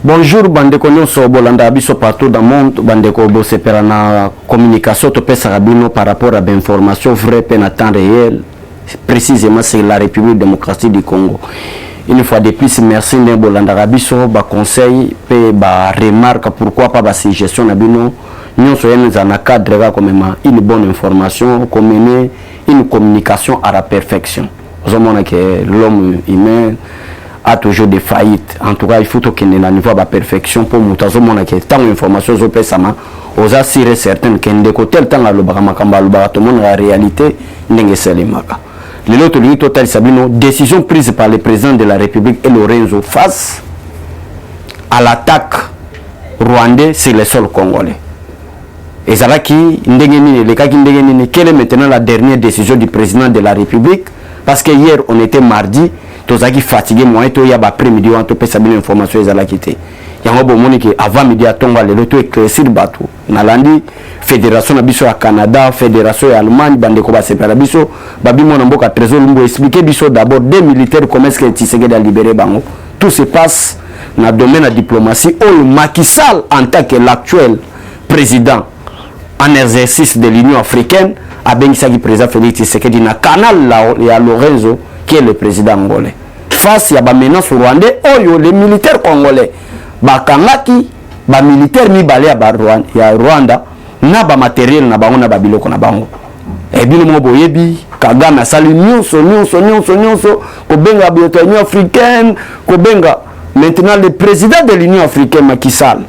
Bonjour bandeko nyonso bolanda biso partout dans le monde bandeko bosepera na communication to pesa rabino par rapport à l'information vraie pe na temps réel précisément c'est la République démocratique du Congo. Une fois de plus merci de bolanda biso ba conseil pe ba remarque pourquoi pas ba suggestion na bino nyonso yenza na cadre comme une bonne information comme une communication à la perfection. Vous savez que l'homme humain a toujours des faillites. En tout cas, il faut que nous ayons niveau de perfection pour nous dire que tant d'informations sont aux assurés certaines que de côté le temps la réalité n'est pas l'autre lieu total sabino décision prise par le président de la République et Lorenzo face à l'attaque rwandaise sur le sol congolais. Et ça là qui quelle est maintenant la dernière décision du président de la République parce que hier on était mardi. Tozaki fatigué moi et y a après-midi on peut savoir l'information ezala kité yango bomoni que avant midi atonga le to éclaircir bateau nalandi fédération na biso ya Canada fédération ya Allemagne bande ko ba separa biso babi mona mboka trésor lumbo expliquer biso d'abord des militaires comment est-ce que Tshisekedi a libéré bango. Tout se passe dans le domaine de la diplomatie où Macky Sall en tant que l'actuel président en exercice de l'Union africaine a bénisaki président Félix Tshisekedi na canal là ya Lorenzo qui est le président angolais. Face à la menace rwandais, les militaires congolais, bakangaki, ba militaires mi balé à Rwanda, na ba matériel na bango na ba biloko na bango. Et bien mo boyebi, Kagame sali nyonso, ko benga biota Union africaine, ko benga maintenant le président de l'Union africaine Macky Sall.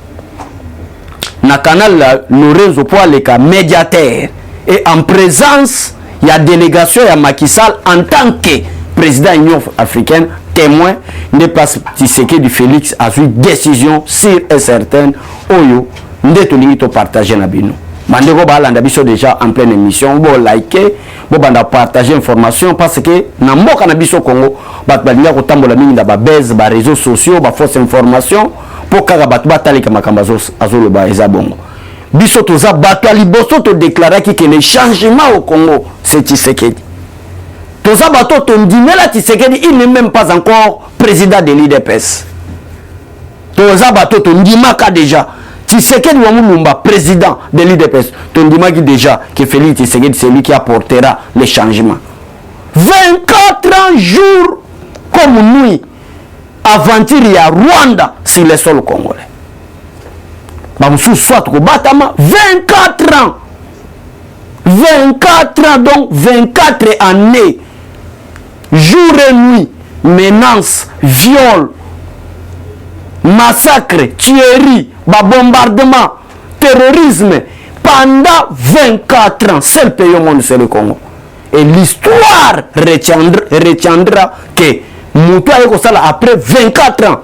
Na canal Lorenzo pour les médiateur et en présence il y a délégation à Macky Sall en tant que président de l'Union africaine, témoin, ne passe Tshisekedi Félix a eu décision sûre et certaine. Oyo, nous devons partager na bino. Mandeko balanda biso déjà en pleine émission, bo liker, bo banda partager information parce que na mboka na biso Congo, bat balinga ko tambola mingi na ba base, ba réseaux sociaux, ba fausse information pour kaka bat batali kama kambazo azolo ba ezabongo. Biso toza batwa liboso to déclarer que les changements au Congo c'est Tshisekedi. Toza bato tondimela Tshisekedi, il n'est même pas encore président de l'IDPS. Toza bato tondimaka déjà Tshisekedi Wamulumba président de l'IDPS. Tondimaki déjà que Félix Tshisekedi c'est lui qui apportera les changements. 24 ans jours comme nuit aventure ya Rwanda sur le sol congolais. Bamsou soit ko batama 24 ans. 24 ans donc 24 années. Jour et nuit, menaces, viols, massacres, tueries, bombardements, terrorisme, pendant 24 ans. Seul pays au monde, c'est le Congo. Et l'histoire retiendra que Moutou après 24 ans,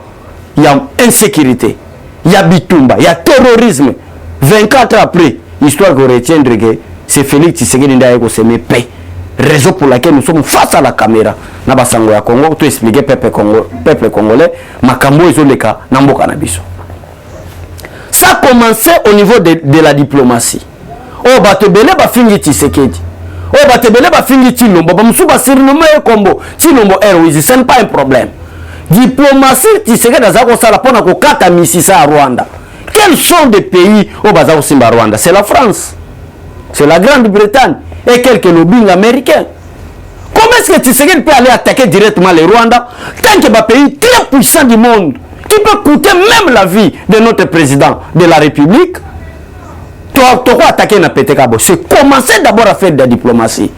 il y a insécurité, il y a bitumba, il y a terrorisme. 24 ans après, l'histoire qu'on retiendra que c'est Félix Tshisekedi qui se met paix. Raison pour laquelle nous sommes face à la caméra. Na basango ya Congo, tout expliquer peuple congolais, makambo ezoleka na mboka na biso. Ça a commencé au niveau de la diplomatie. Oh batebele ba fingi Tshisekedi. Oh batebele ba fingi Tshilombo, ba musuba sirinomo e kombo. Tshilombo Airways, ce n'est pas un problème. Diplomatie Tshisekedi azako sala pona ko kata misisa à Rwanda. Quels sont des pays au bazako simba Rwanda? C'est la France. C'est la Grande-Bretagne et quelques lobbying américains. Comment est-ce que Tshisekedi peut aller attaquer directement les Rwandais tant que un pays très puissant du monde qui peut coûter même la vie de notre président de la République? Tu vas attaquer na Pétekabo. C'est commencer d'abord à faire de la diplomatie.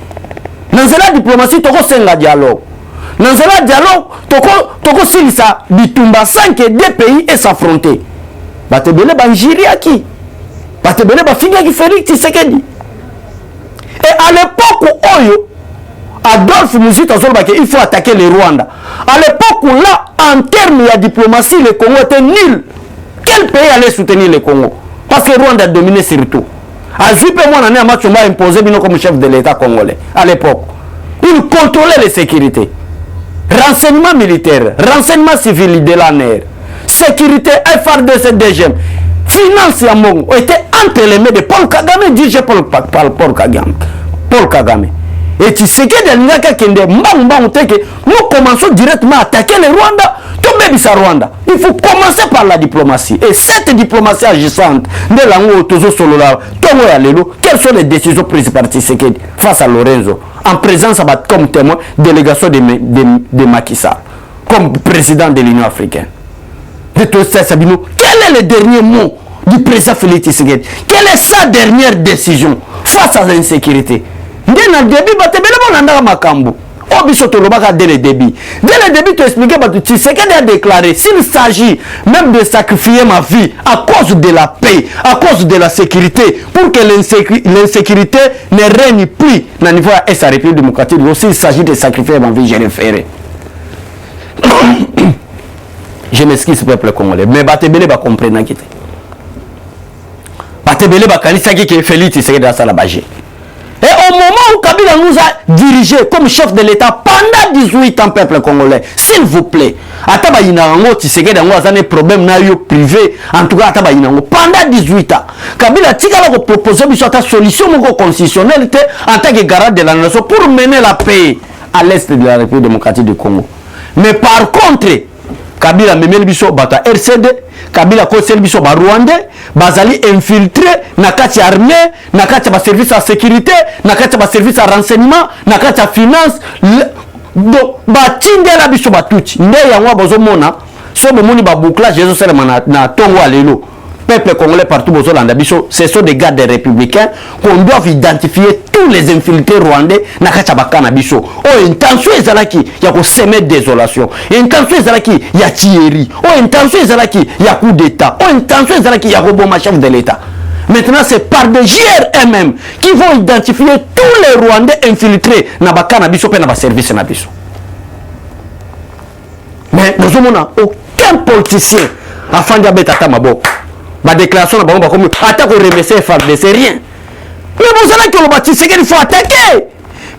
Dans la diplomatie, tu vas un dialogue. Dans le dialogue, tu vas ça bitumba sans que deux pays aient s'affronter. Batebele Banjiriaki. Batebele Bafingaki Félix Tshisekedi. Et à l'époque où Oyo, Adolphe Muzito il faut attaquer les Rwandais. À l'époque où là, en termes de diplomatie, le Congo était nul. Quel pays allait soutenir le Congo? Parce que Rwanda a dominé surtout. Azipe Mouanane Amachumba a imposé comme chef de l'État congolais. À l'époque, il contrôlait les sécurités. Renseignement militaire, renseignement civil de la NER, sécurité FRDC DGM, finance et Mongo étaient entre les mains de Paul Kagame, DJ Paul Kagame. Et tu sais que nous commençons directement à attaquer les Rwandais. Bébisa Rwanda, il faut commencer par la diplomatie. Et cette diplomatie agissante, de lango tozo solo la, tongo ya lelo, quelles sont les décisions prises par Tshisekedi face à Lorenzo, en présence comme témoin, délégation de Macky Sall, comme président de l'Union africaine. De tout ça, Sabino, quel est le dernier mot du président Félix Tshisekedi? Quelle est sa dernière décision face à l'insécurité? Dès le début, dès le début, tu expliquais que Tshisekedi a déclaré s'il s'agit même de sacrifier ma vie à cause de la paix, à cause de la sécurité, pour que l'insécurité ne règne plus dans le niveau de sa République démocratique, s'il s'agit de sacrifier ma vie, je le ferai. Je m'excuse, peuple congolais, mais Batebele va comprendre. Batebele va comprendre que Félix Tshisekedi a la bagé. Et au moment où Kabila nous a dirigé comme chef de l'État pendant 18 ans, peuple congolais, s'il vous plaît, Ataba Inango, Tshisekedi a un problème privé, en tout cas Ataba Inango, pendant 18 ans, Kabila a proposé une solution constitutionnelle en tant que garant de la nation pour mener la paix à l'est de la République démocratique du Congo. Mais par contre, Kabila memeli biso bata RCD, Kabila kosel biso ba Rwandais, bazali infiltré na kati armée, na kati ba service à sécurité, na kati ba service à renseignement, na kati finance, ba tindela biso batuti. Nde yango bozomona, so bomoni ba bouclage ezo sala na tongo alelo. Peuple congolais partout bozolanda biso, ce sont des gardes républicains qu'on doit identifier tous les infiltrés rwandais na kati bakana biso. Oh, intention ezalaki ya ko semer désolation. Intention ezalaki ya tieri. Oh, intention ezalaki ya coup d'état. Oh, intention ezalaki ya roboma chef de l'état. Maintenant, c'est par des JRMM qui vont identifier tous les Rwandais infiltrés na bakana biso pe na ba service na biso. Mais nous avons aucun politicien afin d'abeta maboko. Ma déclaration là-bas, comme attaque au remercier FARDC, c'est rien. Mais vous savez que le bâtisseur, il faut attaquer.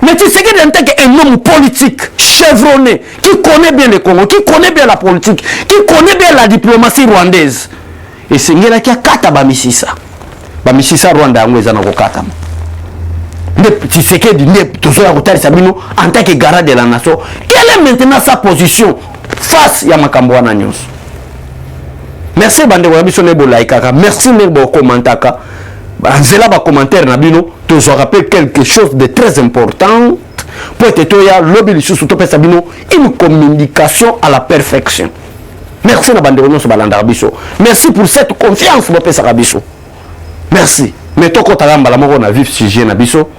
Mais Tshisekedi en tant qu'un homme politique, chevronné, qui connaît bien le Congo, qui connaît bien la politique, qui connaît bien la diplomatie rwandaise. Et c'est là qui a kata bamisisa. Bamisisa Rwanda ngweza na kokata. Tshisekedi toujours à côté Sabino en tant que garant de la nation. Quelle est maintenant sa position face à Makambouana News? Merci bande wabiso nebo laikaka, merci nebo commentaka. C'est là bas commentaire nabino, tu se rappelles quelque chose de très important. Peut-être ya lobby sous to sabino une communication à la perfection. Merci na bande wono so balanda biso. Merci pour cette confiance mo pesa biso. Merci. Mais toko taramba la moko na vif sujet na biso.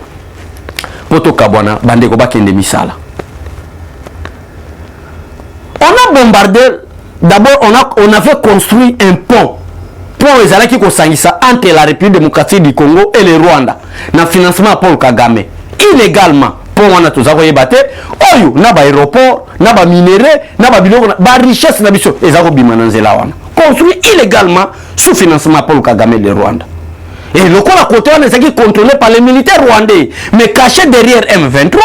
Poto kabwana bande ko bakende misala. On a bombardé. D'abord, on avait construit un pont. Pont ezalaki ko sangisa entre la République démocratique du Congo et le Rwanda. Na financement Paul Kagame. Illégalement. Pont wana tozako yebate. Oyo na ba aéroport, na ba minerais, na ba biloko, ba richesse na biso ezako bimana nzela wana. Construit illégalement sous financement Paul Kagame et le Rwanda. Et le corps à côté, on est contrôlé par les militaires rwandais. Mais caché derrière M23,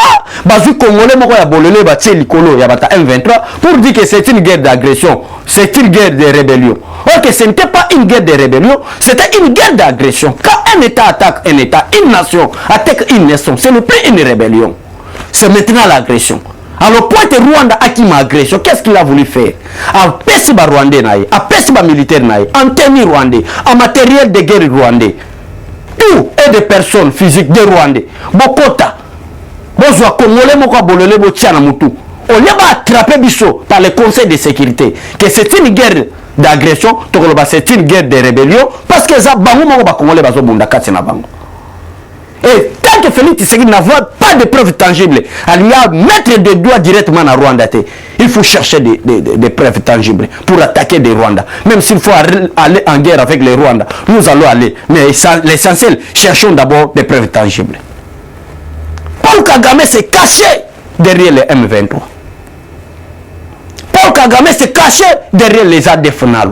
Bazou Congolais, Moko ya Bolele, Batsé Likolo, Yabata M23, pour dire que c'est une guerre d'agression, c'est une guerre de rébellion. Or que ce n'était pas une guerre de rébellion, c'était une guerre d'agression. Quand un État attaque un État, une nation attaque une nation, ce n'est plus une rébellion. C'est maintenant l'agression. Alors, pour être Rwanda à qui m'a agression, qu'est-ce qu'il a voulu faire? À Pessiba Rwandais, à Pessiba militaire, en tenue Rwandais, en matériel de guerre Rwandais. Tout et des personnes physiques de Rwandais. Bokota. Bozwa Congolais moko bolele botiana mutu. On y a attrapé biso par le Conseil de sécurité que c'est une guerre d'agression, c'est une guerre de rébellion parce que ça bango moko ba Congolais bazo bunda kati na bango. Et tant que Félix Tshisekedi n'a pas de preuves tangibles, il y a mettre des doigts directement à Rwanda. Il faut chercher des preuves tangibles pour attaquer des Rwandais. Même s'il faut aller en guerre avec les Rwandais, nous allons aller. Mais l'essentiel, cherchons d'abord des preuves tangibles. Paul Kagame s'est caché derrière les M23. Paul Kagame s'est caché derrière les ADF Nalu.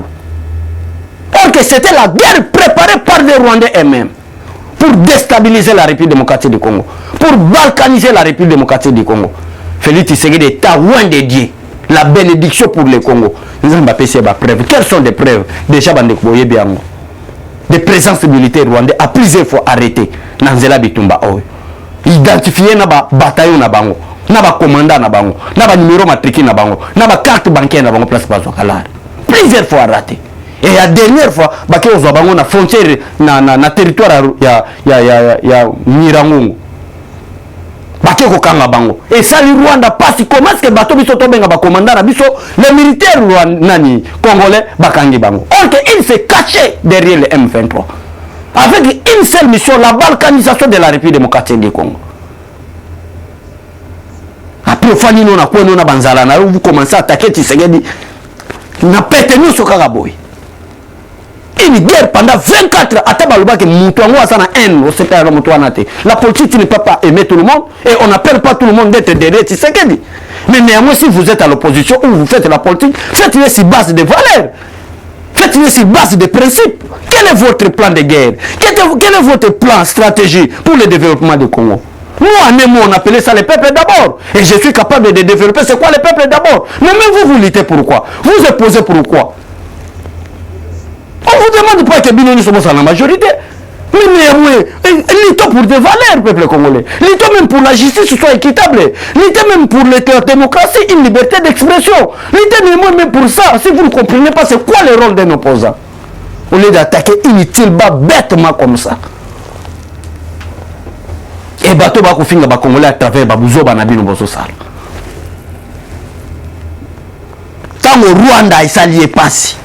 Or que c'était la guerre préparée par les Rwandais eux-mêmes. Pour déstabiliser la République démocratique du Congo, pour balkaniser la République démocratique du Congo. Félix Tshisekedi est loin de Dieu. La bénédiction pour le Congo. Nous avons appelé ces preuves. Quelles sont des preuves? Déjà, des présences militaires rwandais à plusieurs fois arrêtées. Nanzela Bitumba. Identifier na bataillon na bango. na ba commandant na bango na ba numéro matricule na bango na ba carte bancaire na bango place pas kalari plusieurs fois raté et la dernière fois baki ozwa bango na frontière na territoire ya Mirangongo baki ko kanga bango et ça le Rwanda passe comment est-ce que bato biso to benga ba commandant na biso les militaires nani congolais bakangi bango or que il s'est caché derrière le M23 avec une seule mission, la balkanisation de la République démocratique du Congo. Après, vous commencez à attaquer Tshisekedi. N'a pas tenu ce caraboy. Une guerre pendant 24 ans. La politique ne peut pas aimer tout le monde et on n'appelle pas tout le monde d'être derrière Tshisekedi. Mais néanmoins, si vous êtes à l'opposition ou vous faites la politique, faites-le sur base de valeurs. Faites-le sur base de principes. Quel est votre plan de guerre? Quel est votre plan, stratégie pour le développement du Congo? Nous, en un mot, on appelait ça le peuple d'abord. Et je suis capable de développer. C'est quoi le peuple d'abord? Mais même vous luttez pourquoi? Vous opposez pourquoi? On ne vous demande pas que Binoni sommes à la majorité. Mais luttons pour des valeurs, peuple congolais. Luttons même pour la justice soit équitable. Luttons même pour la démocratie, une liberté d'expression. Luttons même pour ça. Si vous ne comprenez pas, c'est quoi le rôle d'un opposant? Au lieu d'attaquer inutilement, bêtement comme ça. Et bateau va finir les Congolais à travers Babouzo Banabino Bososal. Tant au Rwanda, ça n'y est pas si.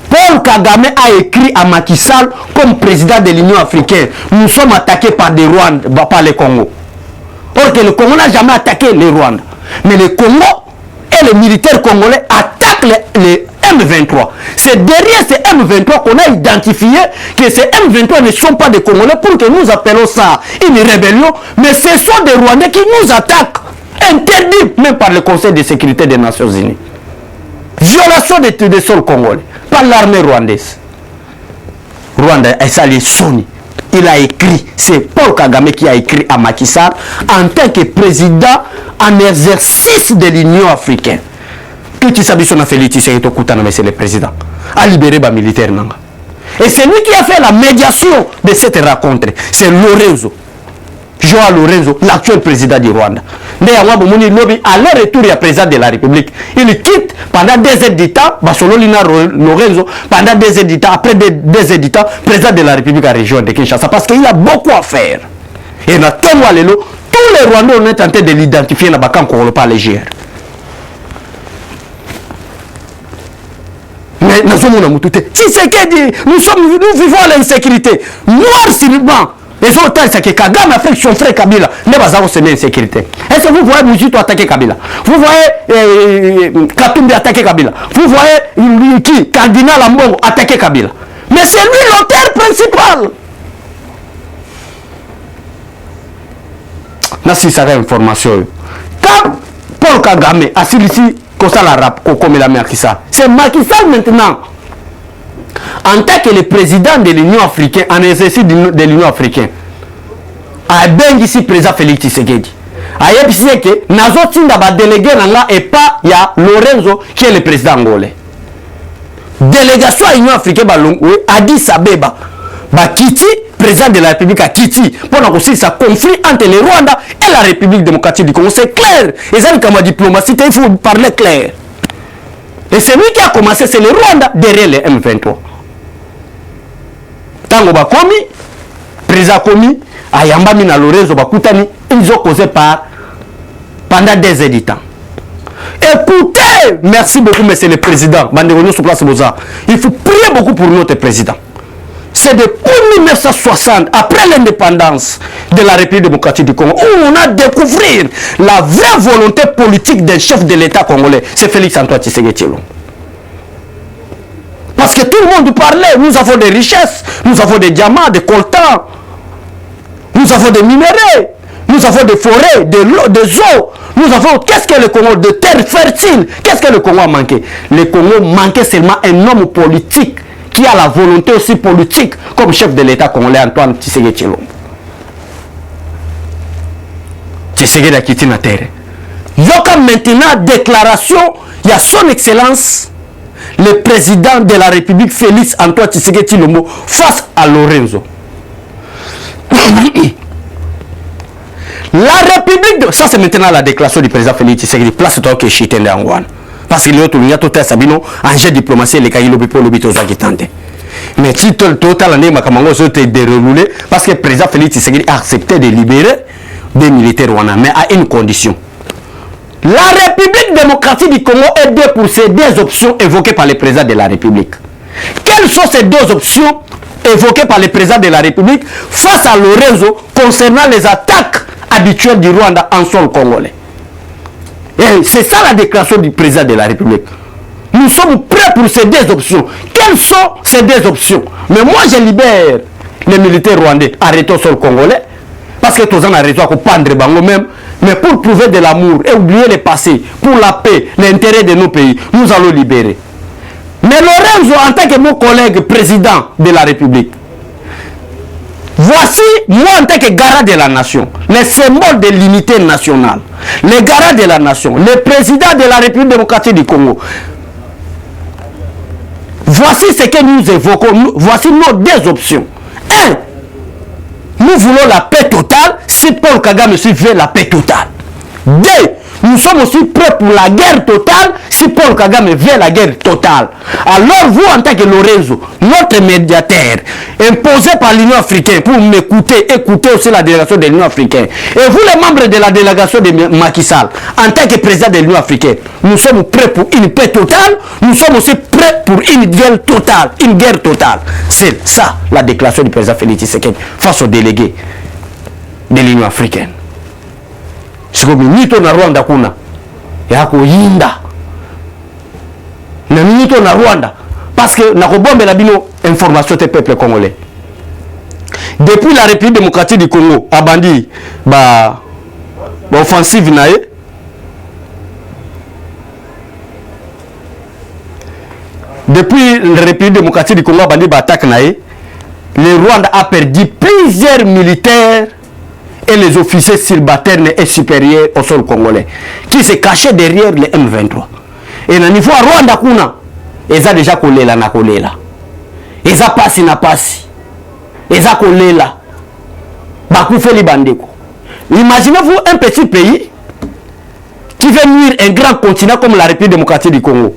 Paul Kagame a écrit à Macky Sall comme président de l'Union africaine. Nous sommes attaqués par des Rwandais, par les Congo. Or que le Congo n'a jamais attaqué les Rwandais. Mais le Congo et les militaires congolais attaquent les M23. C'est derrière ces M23 qu'on a identifié que ces M23 ne sont pas des Congolais pour que nous appelons ça une rébellion. Mais ce sont des Rwandais qui nous attaquent. Interdit même par le Conseil de sécurité des Nations Unies. Violation des sols congolais par l'armée rwandaise. Rwanda est salé Sony. Il a écrit, c'est Paul Kagame qui a écrit à Macky Sall en tant que président en exercice de l'Union africaine. Que tu sais, on a fait monsieur le président, a libéré les militaires. Et c'est lui qui a fait la médiation de cette rencontre. C'est Lorenzo. Joao Lorenzo, l'actuel président du Rwanda. Mais à leur retour, il y a président de la République. Il quitte pendant 2 heures du temps, Lorenzo, pendant 2 heures du temps, après 2 heures du temps, président de la République à la région de Kinshasa. Parce qu'il a beaucoup à faire. Et dans tous les Rwandais, on est tenté de l'identifier dans le camp qu'on ne pas léger. Mais nous sommes nous vivons l'insécurité. Noir sur le banc. Les autres, c'est que Kagame a fait son frère Kabila. Ne pas avoir semé l'insécurité. Est-ce que vous voyez Mouzito attaquer Kabila? Vous voyez Katumbi attaquer Kabila? Vous voyez qui? Cardinal Ambongo attaquer Kabila? Mais c'est lui l'auteur principal. Merci, ça va information. Quand Paul Kagame a ici, comme ça la rap, comme il a mis à ça, c'est Macky Sall maintenant. En tant que le président de l'Union africaine, en exercice de l'Union africaine, a bien ici président Félix Tshisekedi. A yebisi que nazotinda ba délégué nanga et pas ya Lorenzo qui est le président angolais. Délégation à l'Union africaine Addis Abeba, ba Kiti, président de la République à Kiti, pour aussi ça conflit entre le Rwanda et la République démocratique du Congo. C'est clair. Et ça comme la diplomatie, il faut parler clair. Et c'est lui qui a commencé, c'est le Rwanda derrière les M23. Tango Bakomi, président Komi, Ayamba Mina Lorenzo Bakutani, ils ont causé pendant 2 heures du temps. Écoutez, merci beaucoup, monsieur le président. Il faut prier beaucoup pour notre président. C'est depuis 1960, après l'indépendance de la République démocratique du Congo, où on a découvert la vraie volonté politique d'un chef de l'État congolais. C'est Félix Antoine Tshisekedi. Parce que tout le monde parlait, nous avons des richesses, nous avons des diamants, des coltans, nous avons des minéraux, nous avons des forêts, des eaux, nous avons, qu'est-ce que le Congo, de terres fertiles, qu'est-ce que le Congo a manqué? Le Congo manquait seulement un homme politique qui a la volonté aussi politique comme chef de l'État congolais, Antoine Tshisekedi. Tshisekedi a quitté la terre. Il y a maintenant déclaration, il y a son excellence, le président de la République Félix Antoine Tshisekedi Tshilombo face à Lorenzo. La République, ça c'est maintenant la déclaration du président Félix Tshisekedi, place toi que chité d'Angouane. Parce qu'il y a tout le temps Sabino, en jet diplomatie, les cahiers lobby pour lobby aux Akitante. Mais si total année, Makamango se déroulé, parce que le président Félix Tshisekedi a accepté de libérer des militaires rwandais, mais à une condition. La République démocratique du Congo est deux pour ces deux options évoquées par le président de la République. Quelles sont ces deux options évoquées par le président de la République face à Lorenzo concernant les attaques habituelles du Rwanda en sol congolais? Et c'est ça la déclaration du président de la République. Nous sommes prêts pour ces deux options. Quelles sont ces deux options? Mais moi je libère les militaires rwandais arrêtés au sol congolais parce que tous en arrêtés à prendre bango même. Mais pour prouver de l'amour et oublier le passé, pour la paix, l'intérêt de nos pays, nous allons libérer. Mais Lorenzo, en tant que mon collègue président de la République, voici, moi en tant que garant de la nation, les symboles de l'unité nationale, les garants de la nation, le président de la République démocratique du Congo. Voici ce que nous évoquons, voici nos deux options. 1. Nous voulons la paix totale si Paul Kagame veut la paix totale. 2. Nous sommes aussi prêts pour la guerre totale si Paul Kagame veut la guerre totale. Alors vous, en tant que Lorenzo, notre médiateur, imposé par l'Union africaine pour m'écouter, écouter aussi la délégation de l'Union africaine, et vous les membres de la délégation de Macky Sall, en tant que président de l'Union africaine, nous sommes prêts pour une paix totale, nous sommes aussi prêts pour une guerre totale, une guerre totale. C'est ça la déclaration du président Félix Tshisekedi face aux délégués de l'Union africaine. Siko minito na Rwanda kuna yako yinda na minito na Rwanda parce que na kobombe la bino information te peuple congolais depuis la République démocratique du Congo abandi ba offensive nae depuis la République démocratique du Congo abandi ba attaque nae le Rwanda a perdu plusieurs militaires et les officiers subalternes et supérieurs au sol congolais qui se cachaient derrière les M23. Et au niveau de Rwanda, ils ont déjà collé là, ils ont passé na passé, ils ont collé là. Bakoufé li bandeko. Imaginez-vous un petit pays qui veut nuire un grand continent comme la République démocratique du Congo.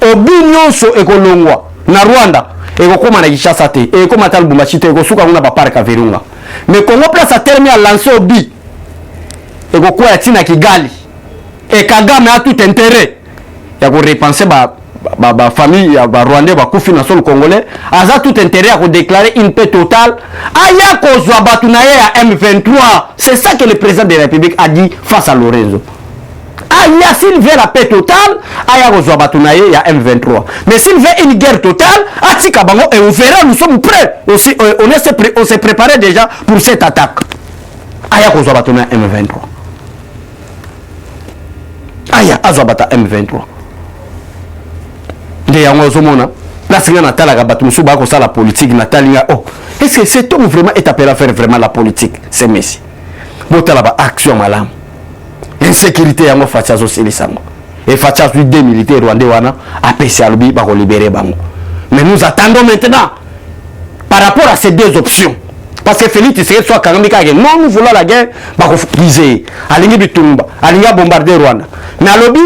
Obinyoso ekolongwa na Rwanda ekokoma na Kinshasa te ekoma ta Lubumbashi te ekosuka kuna ba parka Virunga. Mais Congo place a terminé à lancer au bi et ko ya tina Kigali et Kagame a tout intérêt ya ko repenser ba famille ya ba Rwandais ba kufi na sol congolais a tout intérêt à déclarer une paix totale aya ko zwa batu na ya M23. C'est ça que le président de la République a dit face à Lorenzo. Aya s'il veut la paix totale aya ko zwa batu na ya M23. Mais s'il veut une guerre totale atika bango et on verra, nous sommes prêts aussi, on s'est préparé déjà pour cette attaque. Aya ko zwa batu na M23. Aya azwabata M23. De yango zomona place nga natala ka batu musu ba ko sala politique natali nga oh est-ce que cet homme vraiment est appelé à faire vraiment la politique c'est Messi botala ba action malam insécurité yango facha zo selisango et facha lui des militaires rwandais wana apesi alubi ba ko libérer bango. Mais nous attendons maintenant par rapport à ces deux options. Parce que Félix Tshisekedi soit Kagame non, nous voulons la guerre, bah viser, alingi bitumba, alinga bombarder Rwanda. Mais à lobby,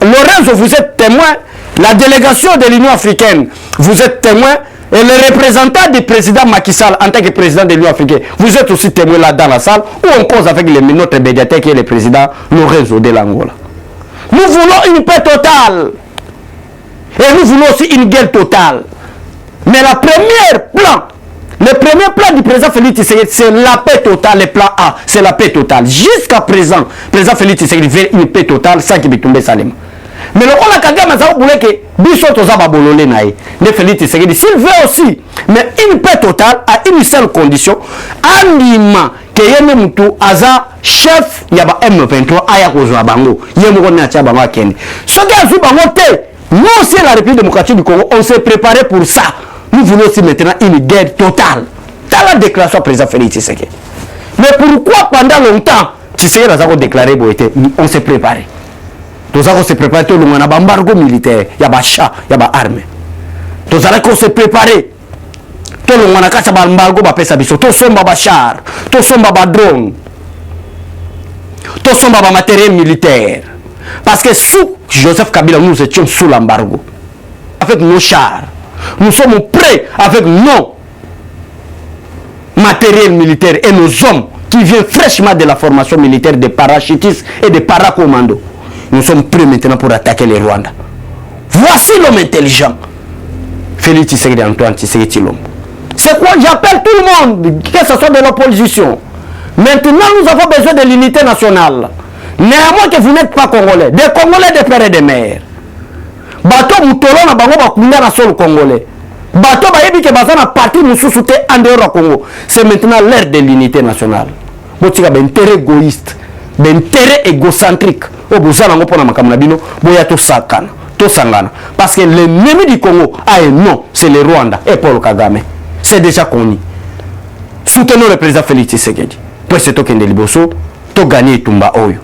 Lorenzo, vous êtes témoin, la délégation de l'Union africaine, vous êtes témoin, et le représentant du président Macky Sall en tant que président de l'Union africaine, vous êtes aussi témoin là dans la salle, où on cause avec notre médiateur qui est le président Lorenzo de l'Angola. Nous voulons une paix totale. Et nous voulons aussi une guerre totale. Mais la première plan, le premier plan du président Félix Tshisekedi, c'est la paix totale. Le plan A, c'est la paix totale. Jusqu'à présent, le président Félix Tshisekedi veut une paix totale sans qu'il tombe Salem. Mais le roi Kagame a voulu que Bissot Ozaba Bololé naï. Le Félix Tshisekedi, s'il veut aussi, mais une paix totale à une seule condition, anima que yeme mutu aza chef yaba M23 aya kozwa bango. Yeme kone atia bango akende. Ce qui a joué bango te, nous aussi la République démocratique du Congo, on s'est préparé pour ça. Nous voulons aussi maintenant une guerre totale. Dans la déclaration du président Félix Tshisekedi. Mais pourquoi pendant longtemps, Tshisekedi a déclaré on s'est préparé. Nous avons se préparé tout le monde à embargo militaire, il y a des chats, il y a des armes. Nous avons se préparé. Tout le monde a embargo, il y a des chars, tout le monde a drone. Tout son matériel militaire. Parce que sous Joseph Kabila, nous étions sous l'embargo. Avec nos chars. Nous sommes prêts avec nos matériel militaire et nos hommes qui viennent fraîchement de la formation militaire des parachutistes et des paracommandos. Nous sommes prêts maintenant pour attaquer les Rwandais. Voici l'homme intelligent. Félix Tshisekedi Antoine Tshisekedi Tshilombo. C'est quoi? J'appelle tout le monde, que ce soit de l'opposition. Maintenant, nous avons besoin de l'unité nationale. Néanmoins que vous n'êtes pas Congolais. Des Congolais de père et de mère. Bateau Moutolo na bango bakunda na sol Congolais. Bateau bayebi ke bazana parti mususu te en dehors du Congo. C'est maintenant l'ère de l'unité nationale. Botika intérêt égoïste, intérêt égocentrique. O bozala ngo pona makamna bino, boya to sakana, to sangana. Parce que l'ennemi du Congo a un nom, c'est le Rwanda et Paul Kagame. C'est déjà connu. Soutenons le président Félix Tshisekedi. Pour ce token de Liboso, to gagner Tumba Oyo.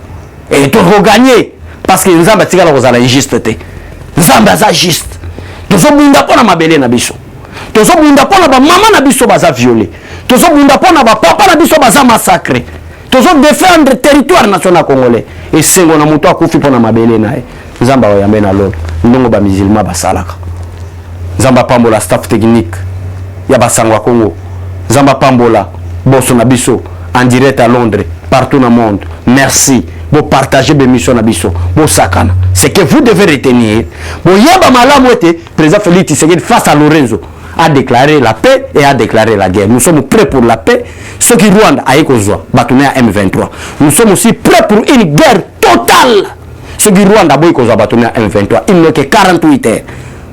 Et to regagner parce que Nzamba tigala kozala injuste te. Nzamba za juste. Tozo bunda pona mabele na biso. Tozo bunda pona ba mama na biso baza violé. Tozo bunda pona ba papa na biso baza massacré. Tozo défendre territoire national congolais. Et sengo na muto akufi pona mabele na e. Nzamba oyambe na lolo. Ndongo ba musulman basalaka. Nzamba pambola staff technique ya basangwa Congo. Nzamba pambola bosso na biso en direct à Londres, partout dans le monde. Merci. Vous partagez mes missions na biso. Vous sakana. C'est que vous devez retenir. Bon yaba malamu ete président Félix Tshisekedi face à Lorenzo a déclaré la paix et a déclaré la guerre. Nous sommes prêts pour la paix. Ce qui Rwanda a écosé, bâtonné à M23. Nous sommes aussi prêts pour une guerre totale. Ce qui Rwanda a écosé, bâtonné à M23. Il n'y a que 48 heures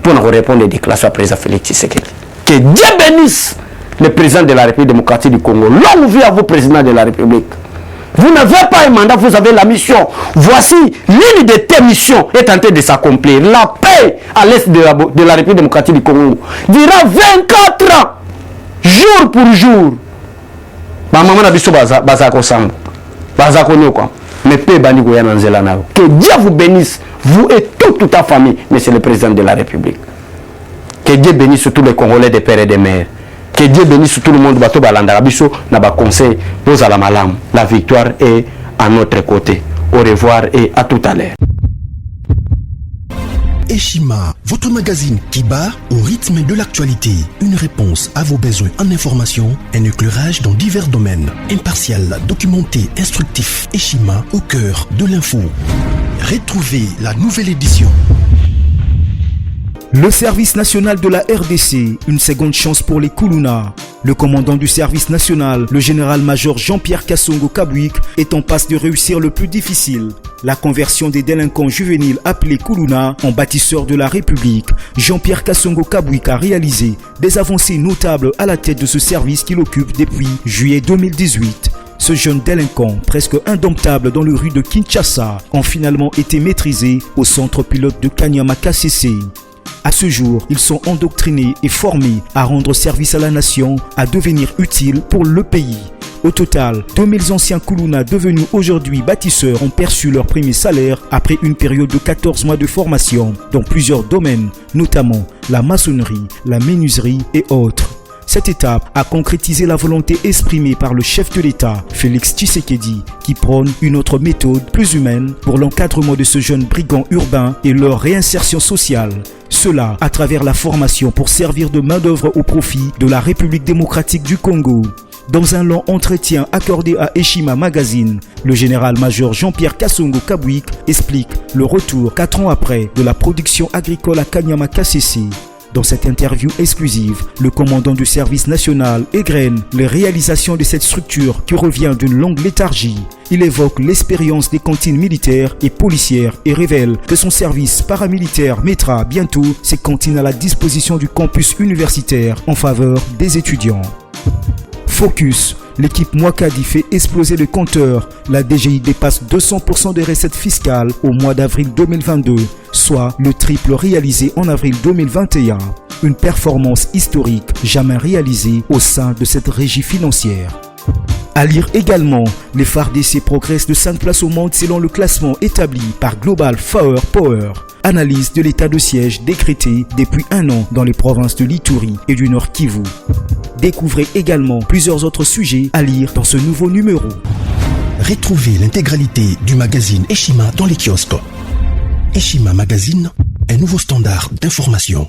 pour nous répondre aux déclarations à président Félix Tshisekedi. Que Dieu bénisse le président de la République démocratique du Congo. Longue vie à vous, président de la République. Vous n'avez pas un mandat, vous avez la mission. Voici l'une de tes missions est en train de s'accomplir. La paix à l'est de la République démocratique du Congo dira 24 ans, jour pour jour. Que Dieu vous bénisse, vous et toute ta famille, monsieur le président de la République. Que Dieu bénisse tous les Congolais de père et de mère. Que Dieu bénisse tout le monde. Bato balanda biso na ba conseil aux ala malam. La victoire est à notre côté. Au revoir et à tout à l'heure. Eshima, votre magazine qui bat au rythme de l'actualité. Une réponse à vos besoins en information, un éclairage dans divers domaines. Impartial, documenté, instructif. Eshima au cœur de l'info. Retrouvez la nouvelle édition. Le service national de la RDC, une seconde chance pour les Kuluna. Le commandant du service national, le général-major Jean-Pierre Kassongo Kabwik, est en passe de réussir le plus difficile. La conversion des délinquants juvéniles appelés Kuluna en bâtisseurs de la République. Jean-Pierre Kassongo Kabwik a réalisé des avancées notables à la tête de ce service qu'il occupe depuis juillet 2018. Ce jeune délinquant, presque indomptable dans le rue de Kinshasa, ont finalement été maîtrisés au centre pilote de Kanyama KCC. À ce jour, ils sont endoctrinés et formés à rendre service à la nation, à devenir utiles pour le pays. Au total, 2000 anciens Kuluna devenus aujourd'hui bâtisseurs ont perçu leur premier salaire après une période de 14 mois de formation dans plusieurs domaines, notamment la maçonnerie, la menuiserie et autres. Cette étape a concrétisé la volonté exprimée par le chef de l'État, Félix Tshisekedi, qui prône une autre méthode plus humaine pour l'encadrement de ce jeune brigand urbain et leur réinsertion sociale. Cela à travers la formation pour servir de main-d'œuvre au profit de la République démocratique du Congo. Dans un long entretien accordé à Eshima Magazine, le général-major Jean-Pierre Kassongo Kabwik explique le retour 4 ans après de la production agricole à Kanyama KCC. Dans cette interview exclusive, le commandant du service national égrène les réalisations de cette structure qui revient d'une longue léthargie. Il évoque l'expérience des cantines militaires et policières et révèle que son service paramilitaire mettra bientôt ses cantines à la disposition du campus universitaire en faveur des étudiants. Focus. L'équipe Mwakadi fait exploser le compteur. La DGI dépasse 200% des recettes fiscales au mois d'avril 2022, soit le triple réalisé en avril 2021. Une performance historique jamais réalisée au sein de cette régie financière. À lire également, les FARDC progressent de 5 places au monde selon le classement établi par Global Power. Analyse de l'état de siège décrété depuis 1 an dans les provinces de l'Ituri et du Nord Kivu. Découvrez également plusieurs autres sujets à lire dans ce nouveau numéro. Retrouvez l'intégralité du magazine Eshima dans les kiosques. Eshima Magazine, un nouveau standard d'information.